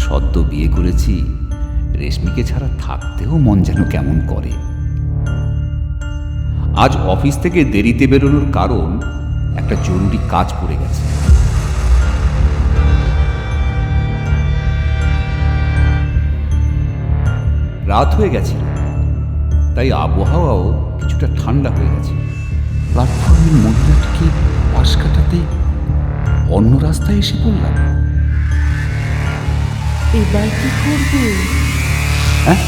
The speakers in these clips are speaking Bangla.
সদ্য বিয়ে করেছি, রেশমিকে ছাড়া থাকতেও মন যেন কেমন করে। আজ অফিস থেকে দেরিতে বেরোনোর কারণ একটা জরুরি কাজ পড়ে গেছে। রাত হয়ে গেছিল, তাই আবহাওয়াও কিছুটা ঠান্ডা হয়ে গেছে। প্ল্যাটফর্মের মহিলাটিকে পাশ কাটাতে অন্য রাস্তায় এসে পড়লাম। এবার কি করবে? হ্যাঁ,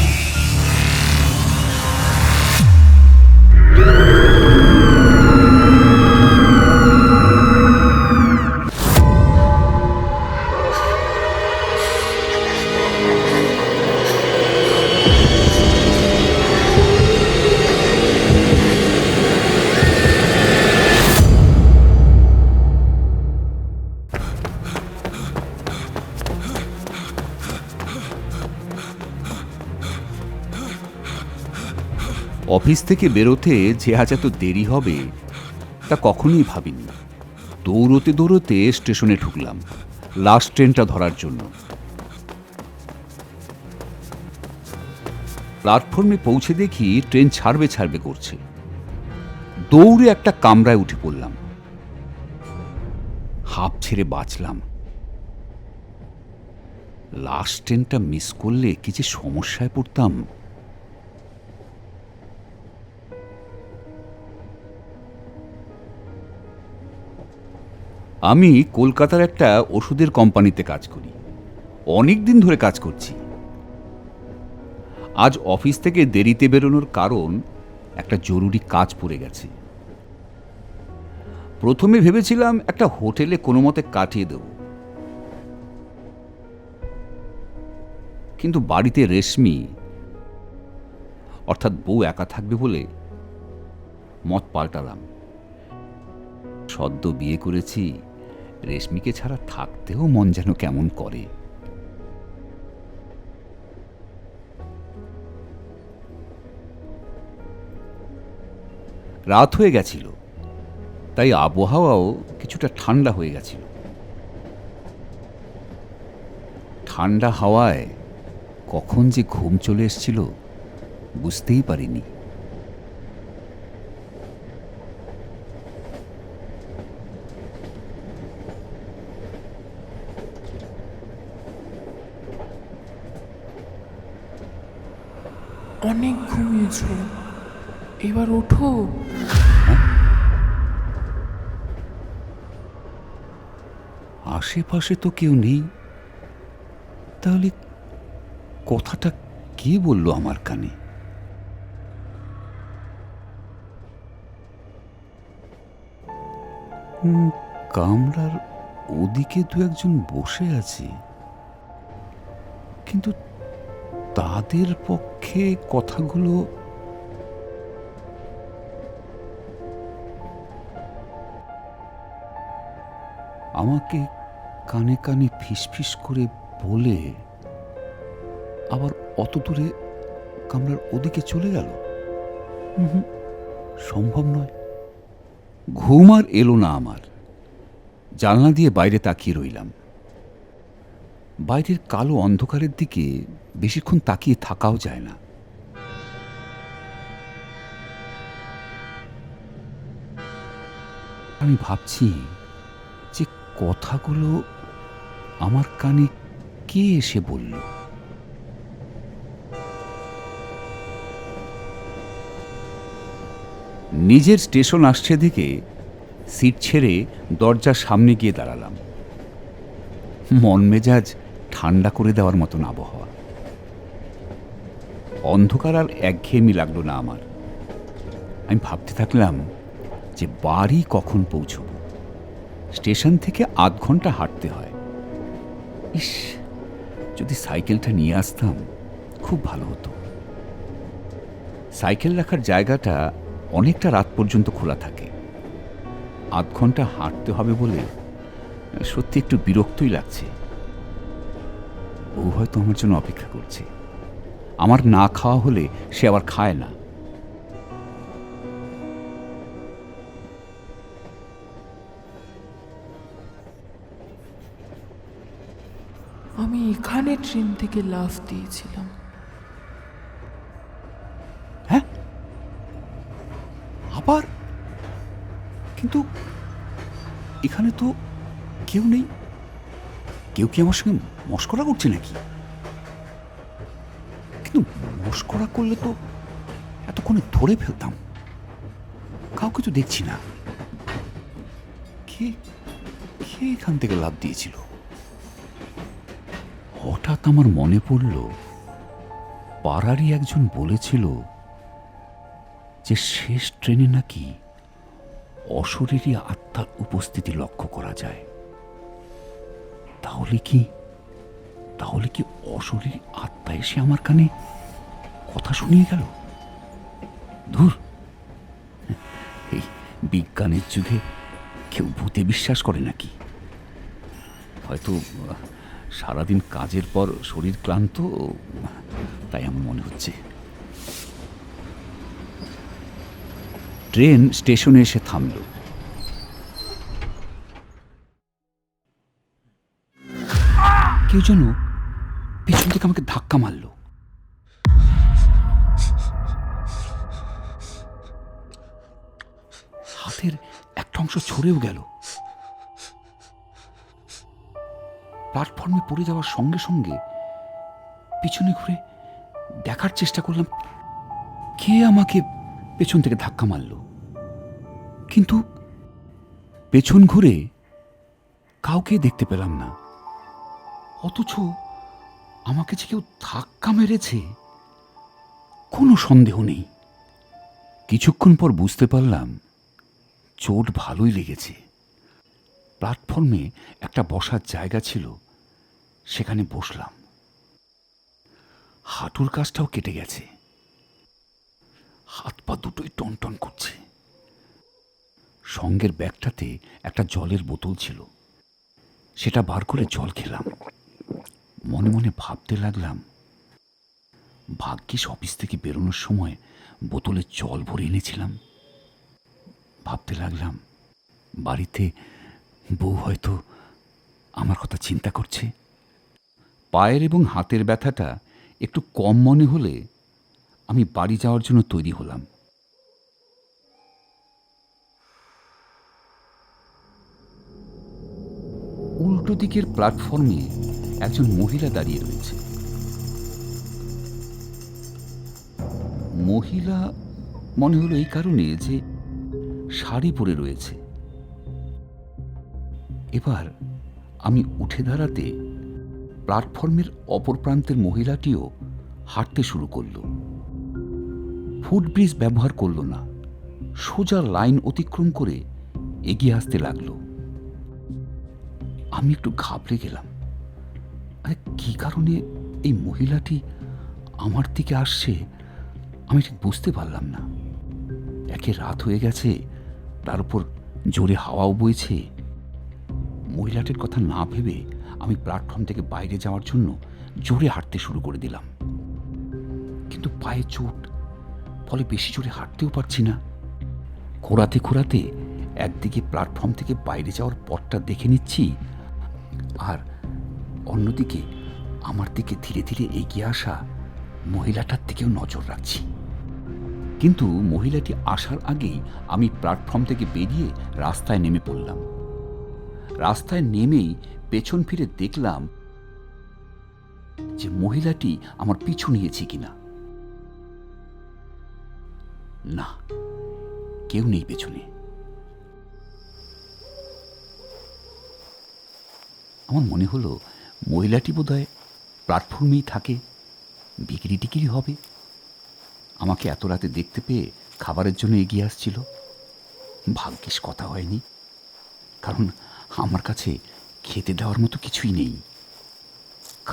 অফিস থেকে বেরোতে যে আজ এত দেরি হবে তা কখনোই ভাবিনি। দৌড়তে দৌড়তে স্টেশনে ঢুকলাম লাস্ট ট্রেনটা ধরার জন্য। প্ল্যাটফর্মে পৌঁছে দেখি ট্রেন ছাড়বে ছাড়বে করছে। দৌড়ে একটা কামরায় উঠে পড়লাম। হাঁপ ছেড়ে বাঁচলাম। লাস্ট ট্রেনটা মিস করলে কি যে সমস্যায় পড়তাম। আমি কলকাতার একটা ওষুধের কোম্পানিতে কাজ করি। অনেক দিন ধরে কাজ করছি। আজ অফিস থেকে দেরিতে বেরোনোর কারণ একটা জরুরি কাজ পড়ে গেছে। প্রথমে ভেবেছিলাম একটা হোটেলে কোনো মতে কাটিয়ে দেব, কিন্তু বাড়িতে রেশমি অর্থাৎ বউ একা থাকবে বলে মত পাল্টালাম। সদ্য বিয়ে করেছি, রেশমিকে ছাড়া থাকতেও মন যেন কেমন করে। রাত হয়ে গেছিল, তাই আবহাওয়াও কিছুটা ঠান্ডা হয়ে গেছিল। ঠান্ডা হাওয়ায় কখন যে ঘুম চলে এসেছিল বুঝতেই পারিনি। অনেক ঘুমিয়েছ, এবার ওঠো। আশেপাশে তো কেউ নেই, তাহলে কথাটা কে বলল আমার কানে? কামরার ওদিকে দু একজন বসে আছে, কিন্তু তাদের পক্ষে কথাগুলো আমাকে কানে কানে ফিসফিস করে বলে আবার অত দূরে কামরার ওদিকে চলে গেল। সম্ভব নয়। ঘুম আর এলো না আমার। জানলা দিয়ে বাইরে তাকিয়ে রইলাম। বাইরের কালো অন্ধকারের দিকে বেশিক্ষণ তাকিয়ে থাকাও যায় না। আমি ভাবছি যে কথাগুলো আমার কানে কে এসে বলল। নিজের স্টেশন আসছে দেখে সিট ছেড়ে দরজার সামনে গিয়ে দাঁড়ালাম। মন মেজাজ ঠান্ডা করে দেওয়ার মতন আবহাওয়া। অন্ধকার আর একঘেয়েমি লাগলো না আমার। আমি ভাবতে থাকলাম যে বাড়ি কখন পৌঁছব। স্টেশন থেকে আধ ঘন্টা হাঁটতে হয়। ইস, যদি সাইকেলটা নিয়ে আসতাম খুব ভালো হতো। সাইকেল রাখার জায়গাটা অনেকটা রাত পর্যন্ত খোলা থাকে। আধ ঘন্টা হাঁটতে হবে বলে সত্যি একটু বিরক্তই লাগছে। ও হয়তো আমার জন্য অপেক্ষা করছে। আমার না খাওয়া হলে সে আবার খায় না। আমি এখানে ট্রেন থেকে লাফ দিয়েছিলাম। হ্যাঁ, আবার? কিন্তু এখানে তো কেউ নেই। কেউ কি আমার সঙ্গে মশকরা করছে নাকি? কিন্তু মশকরা করলে তো এতক্ষণে ধরে ফেলতাম। কাউকে তো দেখছি না। কে কে এখান থেকে লাফ দিয়েছিল? হঠাৎ আমার মনে পড়ল, পাড়ারই একজন বলেছিল যে শেষ ট্রেনে নাকি অশরীরী আত্মার উপস্থিতি লক্ষ্য করা যায়। তাহলে কি অশরীরী আত্মা এসে আমার কানে কথা শুনিয়ে গেল? ধুর, এই বিজ্ঞানের যুগে কেউ ভূতে বিশ্বাস করে নাকি? হয়তো সারাদিন কাজের পর শরীর ক্লান্ত, তাই আমার মনে হচ্ছে। ট্রেন স্টেশনে এসে থামল। কেউ যেন পেছন থেকে আমাকে ধাক্কা মারল। হাতের একটা অংশ ছড়েও গেল। প্ল্যাটফর্মে পড়ে যাওয়ার সঙ্গে সঙ্গে পিছনে ঘুরে দেখার চেষ্টা করলাম কে আমাকে পেছন থেকে ধাক্কা মারল। কিন্তু পেছন ঘুরে কাউকে দেখতে পেলাম না। অথচ আমাকে যে কেউ ধাক্কা মেরেছে কোনো সন্দেহ নেই। কিছুক্ষণ পর বুঝতে পারলাম চোট ভালোই লেগেছে। প্ল্যাটফর্মে একটা বসার জায়গা ছিল, সেখানে বসলাম। হাঁটুর কাছটাও কেটে গেছে। হাত পা দুটোই টনটন করছে। সঙ্গের ব্যাগটাতে একটা জলের বোতল ছিল, সেটা বার করে জল খেলাম। মনে মনে ভাবতে লাগলাম, ভাগ্যিস অফিস থেকে বেরোনোর সময় বোতলে জল ভরে এনেছিলাম। ভাবতে লাগলাম, বাড়িতে বউ হয়তো আমার কথা চিন্তা করছে। পায়ের এবং হাতের ব্যথাটা একটু কম মনে হলে আমি বাড়ি যাওয়ার জন্য তৈরি হলাম। উল্টো দিকের প্ল্যাটফর্মে একজন মহিলা দাঁড়িয়ে রয়েছে। মহিলা মনে হলো এই কারণে যে শাড়ি পরে রয়েছে। এবার আমি উঠে দাঁড়াতে প্ল্যাটফর্মের অপর প্রান্তের মহিলাটিও হাঁটতে শুরু করল। ফুটব্রিজ ব্যবহার করল না, সোজা লাইন অতিক্রম করে এগিয়ে আসতে লাগলো। আমি একটু ঘাবড়ে গেলাম। আরে কি কারণে এই মহিলাটি আমার দিকে আসছে আমি ঠিক বুঝতে পারলাম না। একে রাত হয়ে গেছে, তার উপর জোরে হাওয়াও বইছে। মহিলাটির কথা না ভেবে আমি প্ল্যাটফর্ম থেকে বাইরে যাওয়ার জন্য জোরে হাঁটতে শুরু করে দিলাম। কিন্তু পায়ে চোট, ফলে বেশি জোরে হাঁটতেও পারছি না। খোঁড়াতে খোঁড়াতে একদিকে প্ল্যাটফর্ম থেকে বাইরে যাওয়ার পথটা দেখে নিচ্ছি, আর অন্যদিকে আমার দিকে ধীরে ধীরে এগিয়ে আসা মহিলাটার দিকেও নজর রাখছি। কিন্তু মহিলাটি আসার আগেই আমি প্ল্যাটফর্ম থেকে বেরিয়ে রাস্তায় নেমে পড়লাম। রাস্তায় নেমেই পেছন ফিরে দেখলাম যে মহিলাটি আমার পিছু নিয়েছে কিনা। না, কেউ নেই পেছনে। আমার মনে হলো মহিলাটি বোধহয় প্ল্যাটফর্মেই থাকে, বিক্রি টিকিরি হবে। আমাকে এত রাতে দেখতে পেয়ে খাবারের জন্য এগিয়ে আসছিল। ভাগ্যিস কথা হয়নি, কারণ আমার কাছে খেতে দেওয়ার মতো কিছুই নেই।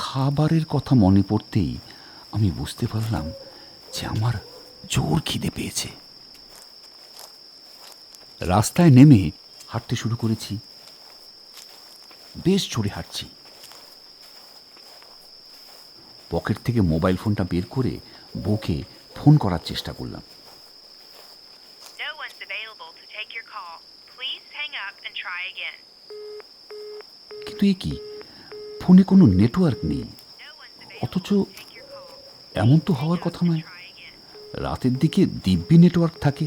খাবারের কথা মনে পড়তেই আমি বুঝতে পারলাম যে আমার জোর খিদে পেয়েছে। রাস্তায় নেমে হাঁটতে শুরু করেছি। বেশ জোরে হাঁটছি। পকেট থেকে মোবাইল ফোনটা বের করে বউকে ফোন করার চেষ্টা করলাম। কিন্তু এ কি, ফোনে কোনো নেটওয়ার্ক নেই, অথচ এমন তো হওয়ার কথা নয়। রাতের দিকে দিব্যি নেটওয়ার্ক থাকে।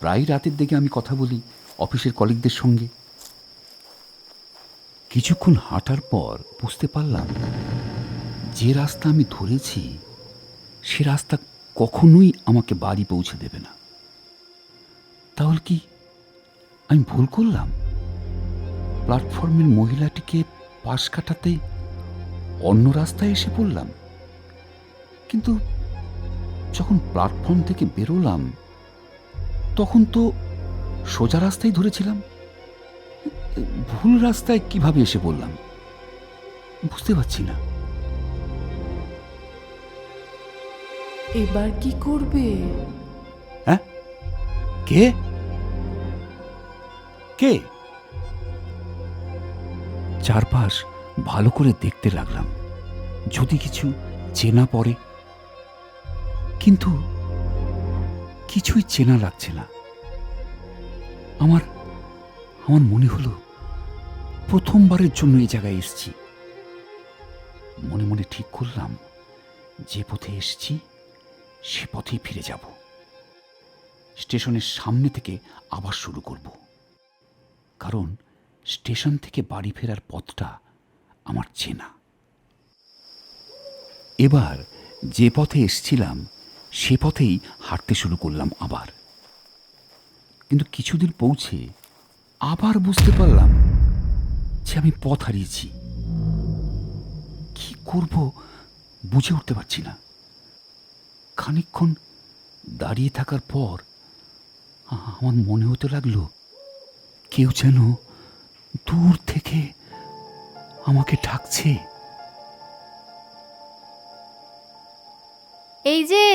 প্রায় রাতের দিকে আমি কথা বলি অফিসের কলিগদের সঙ্গে। কিছুক্ষণ হাঁটার পর বুঝতে পারলাম যে রাস্তা আমি ধরেছি সে রাস্তা কখনোই আমাকে বাড়ি পৌঁছে দেবে না। তাহলে কি আমি ভুল করলাম? প্ল্যাটফর্মের মহিলাটিকে পাশ কাটাতে অন্য রাস্তায় এসে পড়লাম। কিন্তু যখন প্ল্যাটফর্ম থেকে বেরোলাম তখন তো সোজা রাস্তায় ধরেছিলাম। ভুল রাস্তায় কিভাবে এসে পড়লাম বুঝতে পারছি না। এবার কি করবে? হ্যাঁ, কে কে? চারপাশ ভালো করে দেখতে লাগলাম যদি কিছু চেনা পড়ে, কিন্তু কিছুই চেনা লাগছে না। আমার আমার মনে হলো প্রথমবারের জন্য এই জায়গায় এসেছি। মনে মনে ঠিক করলাম যে পথে এসেছি সে পথেই ফিরে যাব। স্টেশনের সামনে থেকে আবার শুরু করব, কারণ স্টেশন থেকে বাড়ি ফেরার পথটা আমার চেনা। এবার যে পথে এসেছিলাম সে পথেই হাঁটতে শুরু করলাম আবার। কিন্তু কিছুদিন পৌঁছে আবার বুঝতে পারলাম যে আমি পথ হারিয়েছি। কি করব বুঝে উঠতে পারছি না। খানিকক্ষণ দাঁড়িয়ে থাকার পর আমার মনে হতে লাগলো কেউ যেন দূর থেকে আমাকে ডাকছে। এই যে,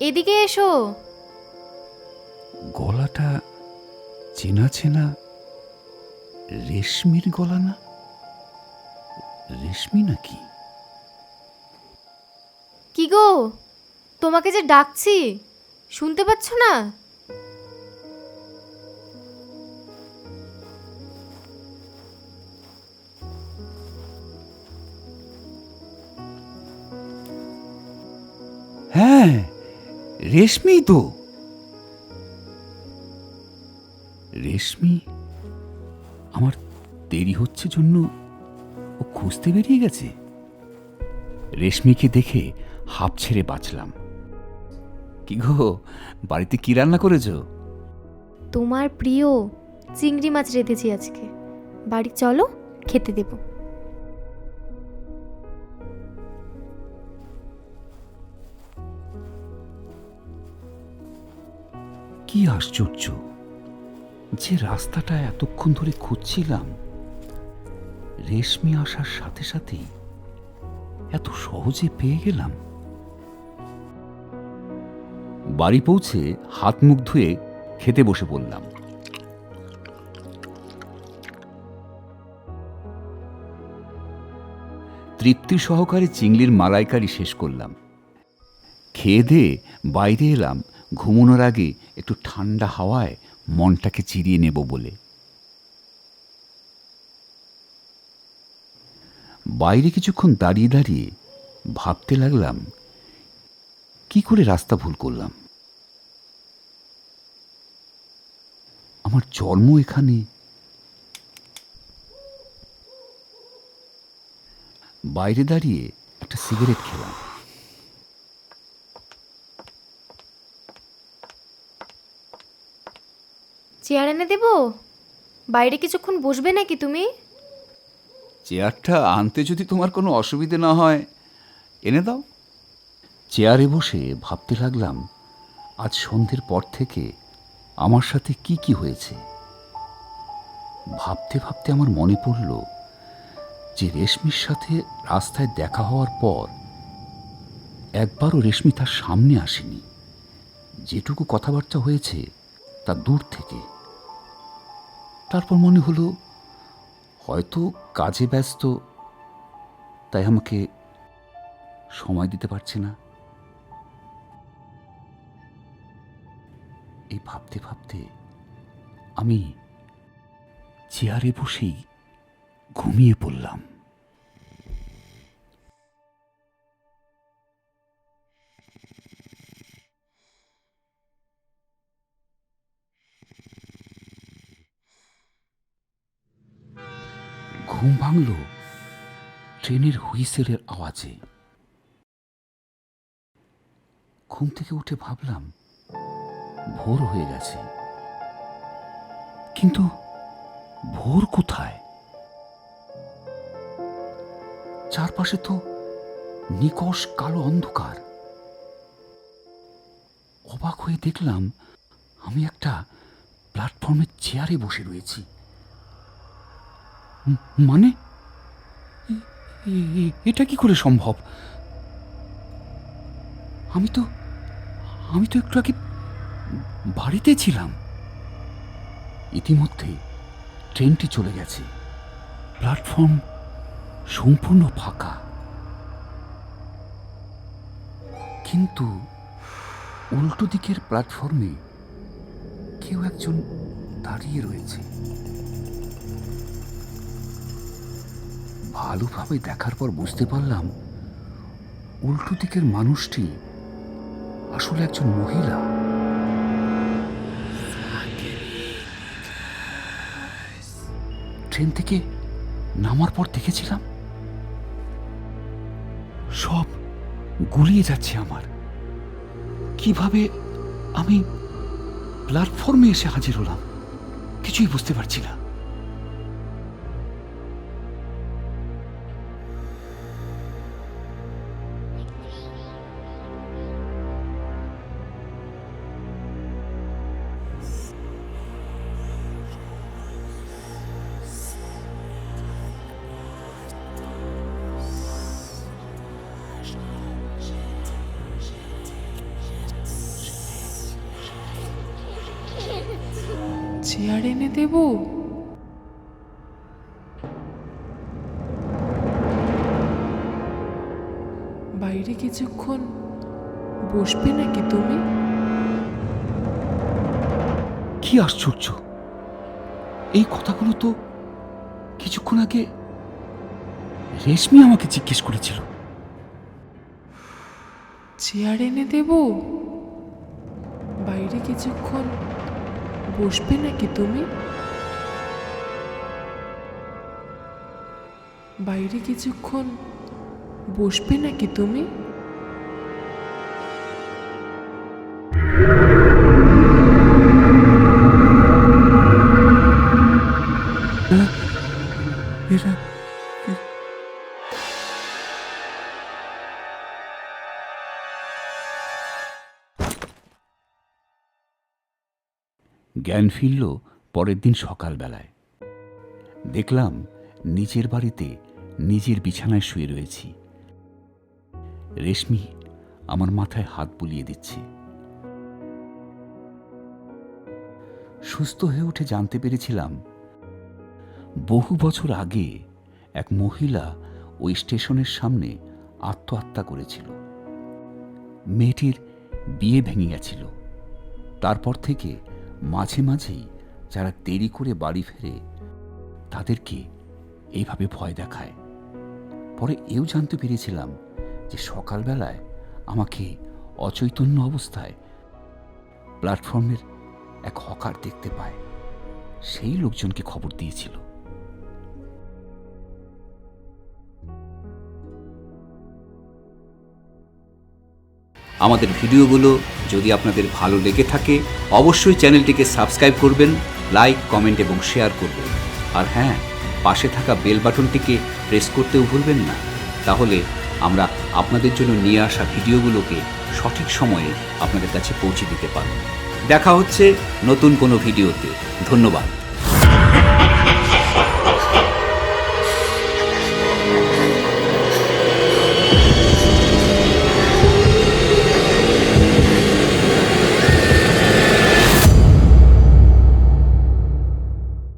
এদিকে এসো। গলাটা চেনা চেনা। রেশমির গলা না? রেশমি নাকি? কি গো, তোমাকে যে ডাকছি, শুনতে পাচ্ছ না? হ্যাঁ, রেশমি তো। রেশমি আমার দেরি হচ্ছে জন্য ও খুঁজতে বেরিয়ে গেছে। রেশমিকে দেখে হাঁপ ছেড়ে বাঁচলাম। কি গো, বাড়িতে কি রান্না করেছ? তোমার প্রিয় চিংড়ি মাছ রেঁধেছি আজকে। বাড়ি চলো, খেতে দেব। কি আশ্চর্য যে রাস্তাটা এতক্ষণ ধরে খুঁজছিলাম রেশমি আসার সাথে সাথেই এত সহজে পেয়ে গেলাম। বাড়ি পৌঁছে হাত মুখ ধুয়ে খেতে বসে পড়লাম। তৃপ্তি সহকারে চিংড়ির মালাইকারি শেষ করলাম। খেয়ে দিয়ে বাইরে এলাম ঘুমানোর আগে একটু ঠান্ডা হাওয়ায় মনটাকে চিরিয়ে নেব বলে। বাইরে কিছুক্ষণ দাঁড়িয়ে দাঁড়িয়ে ভাবতে লাগলাম কি করে রাস্তা ভুল করলাম। আমার জন্ম এখানে। বাইরে দাঁড়িয়ে একটা সিগারেট খেলাম। চেয়ার এনে দেব? বাইরে কিছুক্ষণ বসবে নাকি তুমি? চেয়ারটা আনতে যদি তোমার কোনো অসুবিধে না হয় এনে দাও। চেয়ারে বসে ভাবতে লাগলাম আজ সন্ধ্যের পর থেকে আমার সাথে কি কি হয়েছে। ভাবতে ভাবতে আমার মনে পড়ল যে রেশমির সাথে রাস্তায় দেখা হওয়ার পর একবারও রেশমি তার সামনে আসেনি। যেটুকু কথাবার্তা হয়েছে তা দূর থেকে। তারপর মনে হলো হয়তো কাজে ব্যস্ত, তাই আমাকে সময় দিতে পারছে না। এই ভাবতে ভাবতে আমি চেয়ারে বসেই ঘুমিয়ে পড়লাম। ঘুম ভাঙল ট্রেনের হুইসেলের আওয়াজে। ঘুম থেকে উঠে ভাবলাম ভোর হয়ে গেছে, কিন্তু ভোর কোথায়? চারপাশে তো নিকষ কালো অন্ধকার। অবাক হয়ে দেখলাম আমি একটা প্ল্যাটফর্মের চেয়ারে বসে রয়েছি। মানে এটা কি করে সম্ভব? আমি তো একটু আগে বাড়িতে ছিলাম। ইতিমধ্যে ট্রেনটি চলে গেছে, প্ল্যাটফর্ম সম্পূর্ণ ফাঁকা। কিন্তু উল্টো দিকের প্ল্যাটফর্মে কেউ একজন দাঁড়িয়ে রয়েছে। ভালোভাবে দেখার পর বুঝতে পারলাম উল্টো দিকের মানুষটি আসলে একজন মহিলা। ট্রেন থেকে নামার পর দেখেছিলাম সব গুলিয়ে যাচ্ছে আমার। কিভাবে আমি প্ল্যাটফর্মে এসে হাজির হলাম কিছুই বুঝতে পারছি না। চেয়ার এনে দেব? বাইরে কিছুক্ষণ বসবে নাকি তুমি? কি আশ্চর্য, এই কথাগুলো তো কিছুক্ষণ আগে রেশমি আমাকে জিজ্ঞেস করেছিল। চেয়ার এনে দেব? বাইরে কিছুক্ষণ বসবে নাকি তুমি? বাইরে কিছুক্ষণ বসবে নাকি তুমি? এরা জ্ঞান ফিরল পরের দিন সকালবেলায়। দেখলাম নিজের বাড়িতে নিজের বিছানায় শুয়ে রয়েছি। রেশমি আমার মাথায় হাত বুলিয়ে দিচ্ছে। সুস্থ হয়ে উঠে জানতে পেরেছিলাম বহু বছর আগে এক মহিলা ওই স্টেশনের সামনে আত্মহত্যা করেছিল। মেয়েটির বিয়ে ভেঙে গেছিল। তারপর থেকে মাঝে মাঝেই যারা দেরি করে বাড়ি ফেরে তাদেরকে এইভাবে ভয় দেখায়। পরে এও জানতে পেরেছিলাম যে সকালবেলায় আমাকে অচৈতন্য অবস্থায় প্ল্যাটফর্মের এক হকার দেখতে পায়। সেই লোকজনকে খবর দিয়েছিল। আমাদের ভিডিওগুলো যদি আপনাদের ভালো লেগে থাকে অবশ্যই চ্যানেলটিকে সাবস্ক্রাইব করবেন, লাইক, কমেন্ট এবং শেয়ার করবেন। আর হ্যাঁ, পাশে থাকা বেল বাটনটিকে প্রেস করতেও ভুলবেন না। তাহলে আমরা আপনাদের জন্য নিয়ে আসা ভিডিওগুলোকে সঠিক সময়ে আপনাদের কাছে পৌঁছে দিতে পারব। দেখা হচ্ছে নতুন কোনো ভিডিওতে। ধন্যবাদ।